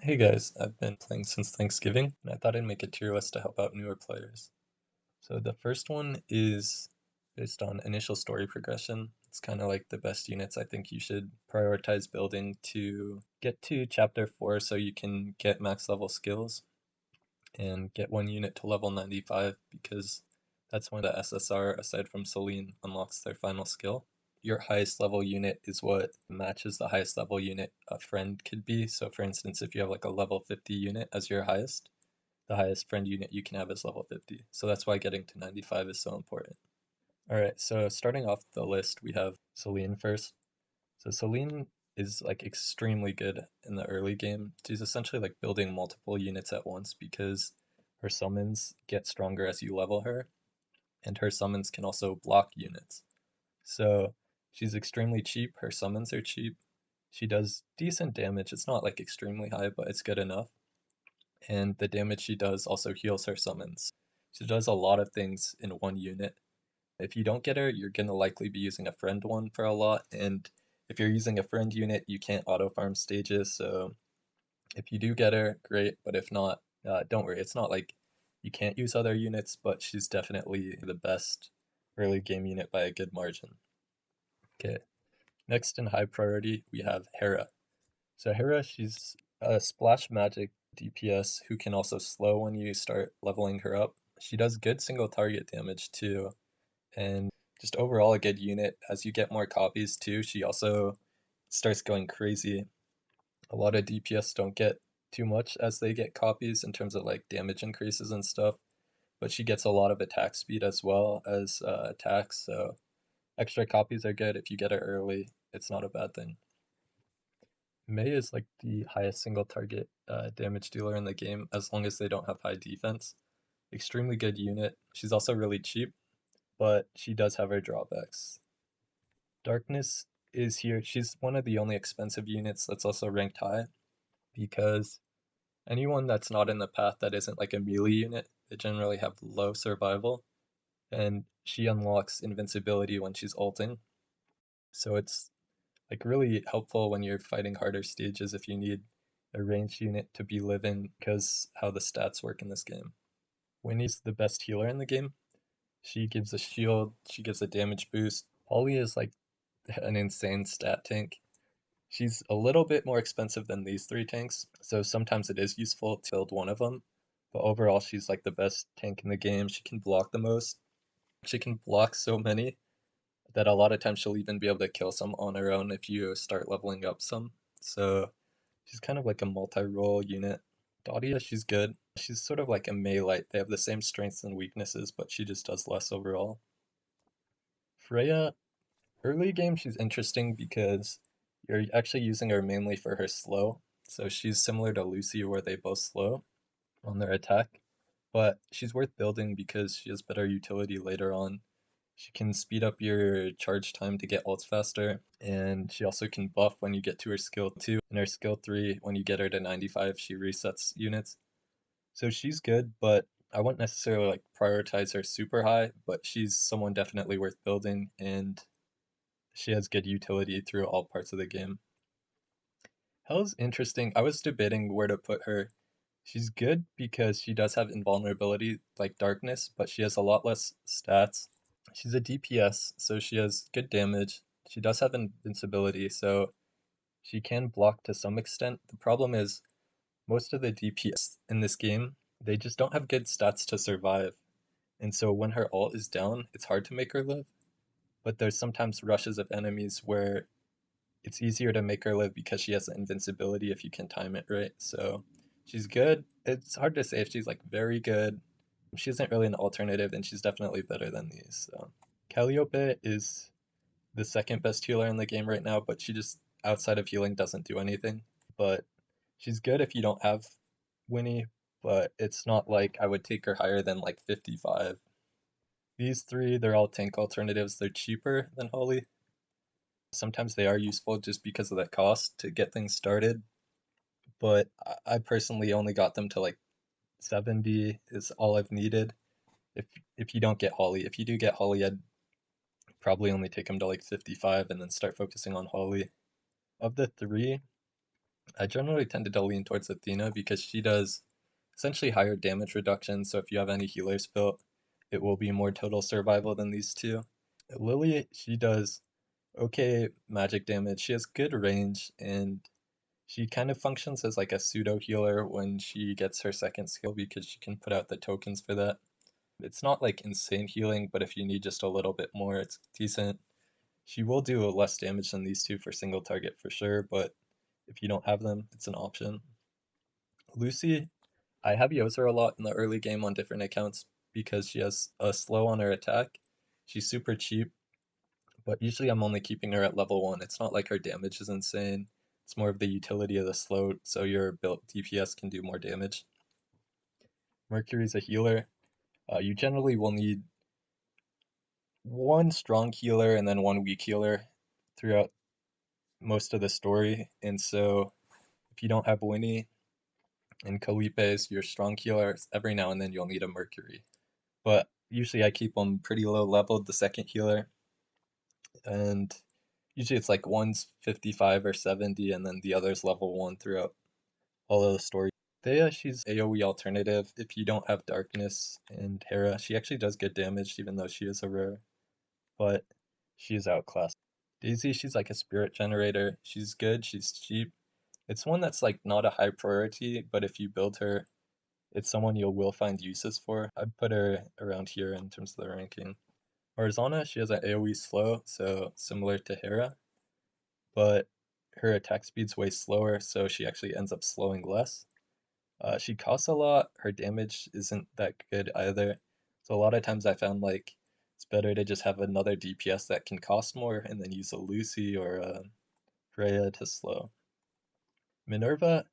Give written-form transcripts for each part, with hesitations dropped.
Hey guys, I've been playing since Thanksgiving, and I thought I'd make a tier list to help out newer players. So the first one is based on initial story progression. It's kind of like the best units I think you should prioritize building to get to chapter 4 so you can get max level skills and get one unit to level 95 because that's when the SSR, aside from Celine, unlocks their final skill. Your highest level unit is what matches the highest level unit a friend could be. So for instance, if you have like a level 50 unit as your highest, the highest friend unit you can have is level 50. So that's why getting to 95 is so important. All right, so starting off the list, we have Celine first. So Celine is like extremely good in the early game. She's essentially like building multiple units at once because her summons get stronger as you level her, and her summons can also block units. So she's extremely cheap, her summons are cheap. She does decent damage. It's not like extremely high, but it's good enough. And the damage she does also heals her summons. She does a lot of things in one unit. If you don't get her, you're gonna likely be using a friend one for a lot, and if you're using a friend unit, you can't auto farm stages, so if you do get her, great, but if not, don't worry. It's not like you can't use other units, but she's definitely the best early game unit by a good margin. Okay, next in high priority, we have Hera. So Hera, she's a splash magic DPS who can also slow when you start leveling her up. She does good single target damage too, and just overall a good unit. As you get more copies too, she also starts going crazy. A lot of DPS don't get too much as they get copies in terms of like damage increases and stuff, but she gets a lot of attack speed as well as attacks, so extra copies are good if you get it early. It's not a bad thing. Mei is like the highest single target damage dealer in the game as long as they don't have high defense. Extremely good unit. She's also really cheap, but she does have her drawbacks. Darkness is here. She's one of the only expensive units that's also ranked high because anyone that's not in the path that isn't like a melee unit, they generally have low survival, and she unlocks invincibility when she's ulting. So it's like really helpful when you're fighting harder stages if you need a ranged unit to be living because how the stats work in this game. Winnie's the best healer in the game. She gives a shield, she gives a damage boost. Polly is like an insane stat tank. She's a little bit more expensive than these three tanks, so sometimes it is useful to build one of them. But overall, she's like the best tank in the game. She can block the most. She can block so many that a lot of times she'll even be able to kill some on her own if you start leveling up some. So she's kind of like a multi-role unit. Daudia, she's good. She's sort of like a melee. They have the same strengths and weaknesses, but she just does less overall. Freya, early game, she's interesting because you're actually using her mainly for her slow. So she's similar to Lucy where they both slow on their attack, but she's worth building because she has better utility later on. She can speed up your charge time to get ults faster, and she also can buff when you get to her skill 2. And her skill 3, when you get her to 95, she resets units. So she's good, but I wouldn't necessarily like prioritize her super high, but she's someone definitely worth building, and she has good utility through all parts of the game. Hell's interesting. I was debating where to put her. She's good because she does have invulnerability like darkness, but she has a lot less stats. She's a DPS, so she has good damage. She does have invincibility, so she can block to some extent. The problem is most of the DPS in this game, they just don't have good stats to survive. And so when her ult is down, it's hard to make her live. But there's sometimes rushes of enemies where it's easier to make her live because she has the invincibility if you can time it right. So she's good. It's hard to say if she's like very good. She isn't really an alternative, and she's definitely better than these. So Calliope is the second best healer in the game right now, but she just outside of healing doesn't do anything. But she's good if you don't have Winnie, but it's not like I would take her higher than like 55. These three, they're all tank alternatives. They're cheaper than Holy. Sometimes they are useful just because of the cost to get things started, but I personally only got them to like 70 is all I've needed. If if you don't get Holly, if you do get Holly, I'd probably only take them to like 55 and then start focusing on Holly. Of the three, I generally tended to lean towards Athena because she does essentially higher damage reduction, so if you have any healers built, it will be more total survival than these two. Lily, she does okay magic damage. She has good range, and she kind of functions as like a pseudo healer when she gets her second skill because she can put out the tokens for that. It's not like insane healing, but if you need just a little bit more, it's decent. She will do less damage than these two for single target for sure, but if you don't have them, it's an option. Lucy, I have used her a lot in the early game on different accounts because she has a slow on her attack. She's super cheap, but usually I'm only keeping her at level 1. It's not like her damage is insane. It's more of the utility of the slow, so your built DPS can do more damage. Mercury's a healer. You generally will need one strong healer and then one weak healer throughout most of the story. And so if you don't have Winnie and Calipe as your strong healers, every now and then you'll need a Mercury. But usually I keep them pretty low leveled, the second healer, and usually it's like one's 55 or 70, and then the other's level 1 throughout all of the story. Thea, she's AoE alternative if you don't have Darkness and Hera. She actually does get damaged even though she is a rare, but she's outclassed. Daisy, she's like a spirit generator. She's good, she's cheap. It's one that's like not a high priority, but if you build her, it's someone you will find uses for. I'd put her around here in terms of the ranking. Arizona, she has an AoE slow, so similar to Hera, but her attack speed's way slower, so she actually ends up slowing less. She costs a lot, her damage isn't that good either, so a lot of times I found like it's better to just have another DPS that can cost more and then use a Lucy or a Freya to slow. Minerva,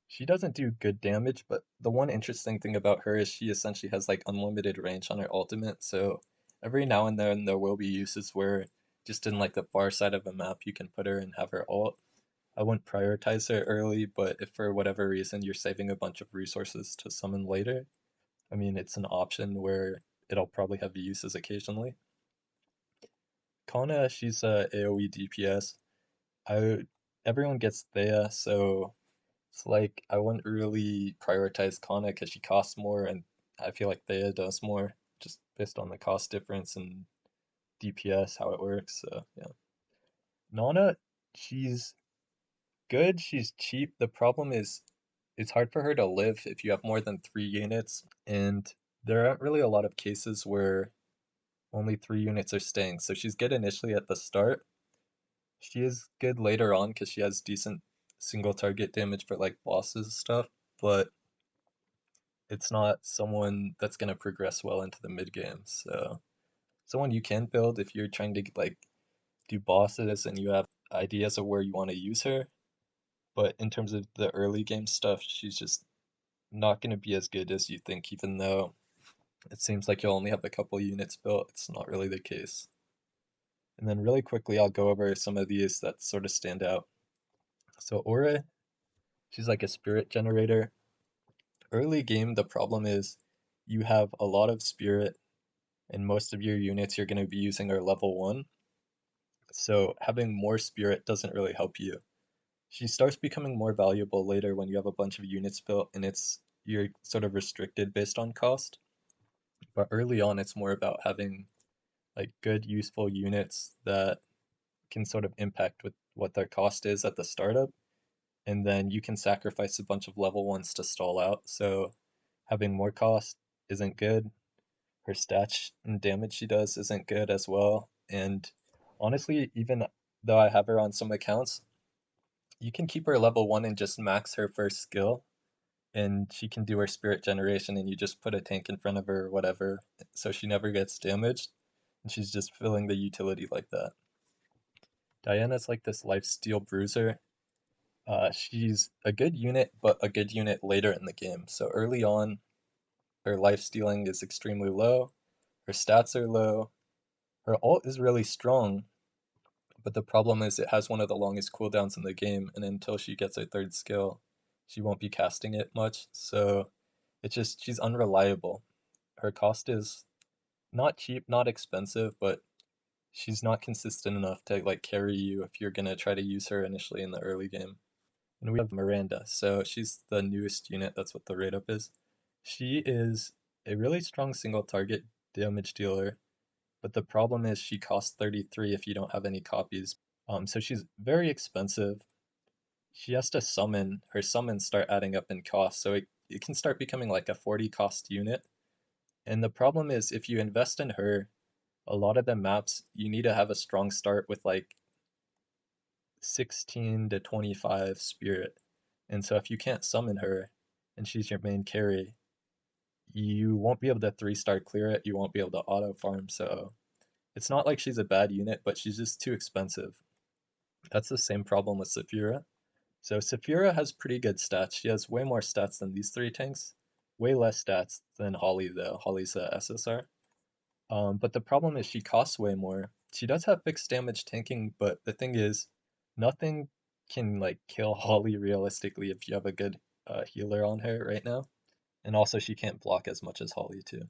she doesn't do good damage, but the one interesting thing about her is she essentially has like unlimited range on her ultimate, so every now and then there will be uses where just in like the far side of a map you can put her and have her ult. I wouldn't prioritize her early, but if for whatever reason you're saving a bunch of resources to summon later, I mean it's an option where it'll probably have uses occasionally. Kana, she's a AoE DPS. I everyone gets Thea, so it's like I wouldn't really prioritize Kana because she costs more, and I feel like Thea does more just based on the cost difference and DPS how it works. So yeah, Nana, she's good. She's cheap. The problem is it's hard for her to live if you have more than 3 units, and there aren't really a lot of cases where only 3 units are staying. So she's good initially at the start. She is good later on because she has decent single target damage for like bosses and stuff, but it's not someone that's going to progress well into the mid game. So someone you can build if you're trying to like do bosses and you have ideas of where you want to use her. But in terms of the early game stuff, she's just not going to be as good as you think, even though it seems like you'll only have a couple units built. It's not really the case. And then really quickly, I'll go over some of these that sort of stand out. So Aura, she's like a spirit generator. Early game, the problem is you have a lot of spirit and most of your units you're going to be using are level 1. So having more spirit doesn't really help you. She starts becoming more valuable later when you have a bunch of units built and you're sort of restricted based on cost. But early on it's more about having like good useful units that can sort of impact with what their cost is at the startup. And then you can sacrifice a bunch of level ones to stall out. So having more cost isn't good. Her stats and damage she does isn't good as well. And honestly, even though I have her on some accounts, you can keep her level 1 and just max her first skill, and she can do her spirit generation, and you just put a tank in front of her or whatever, so she never gets damaged, and she's just filling the utility like that. Diana's like this lifesteal bruiser. She's a good unit, but a good unit later in the game. So early on, her life stealing is extremely low, her stats are low, her ult is really strong, but the problem is it has one of the longest cooldowns in the game, and until she gets her third skill, she won't be casting it much. So it's just she's unreliable. Her cost is not cheap, not expensive, but she's not consistent enough to like carry you if you're gonna try to use her initially in the early game. And we have Miranda, so she's the newest unit, that's what the rate up is. She is a really strong single target damage dealer, but the problem is she costs 33 if you don't have any copies. So she's very expensive. She has to summon, her summons start adding up in cost, so it can start becoming like a 40 cost unit. And the problem is if you invest in her, a lot of the maps you need to have a strong start with like 16 to 25 spirit. And so if you can't summon her and she's your main carry, you won't be able to 3-star clear it, you won't be able to auto farm, so it's not like she's a bad unit, but she's just too expensive. That's the same problem with Saphira. So Saphira has pretty good stats. She has way more stats than these three tanks. Way less stats than Holly though. Holly's a SSR. But the problem is she costs way more. She does have fixed damage tanking, but the thing is, nothing can like kill Holly realistically if you have a good healer on her right now. And also she can't block as much as Holly too.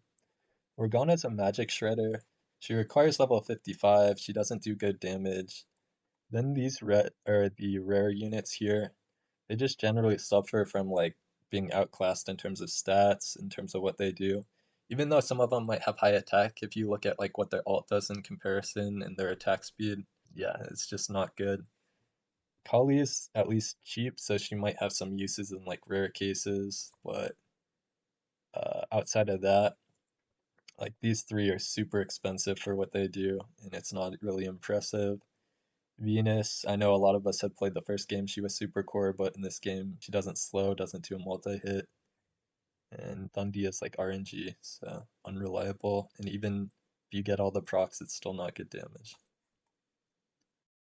Morgana's a magic shredder. She requires level 55. She doesn't do good damage. Then these the rare units here, they just generally suffer from like being outclassed in terms of stats, in terms of what they do. Even though some of them might have high attack, if you look at like what their ult does in comparison and their attack speed, yeah, it's just not good. Kali is at least cheap, so she might have some uses in like rare cases, but outside of that, like these three are super expensive for what they do, and it's not really impressive. Venus, I know a lot of us had played the first game, she was super core, but in this game, she doesn't slow, doesn't do a multi-hit. And Dundee is like RNG, so unreliable. And even if you get all the procs, it's still not good damage.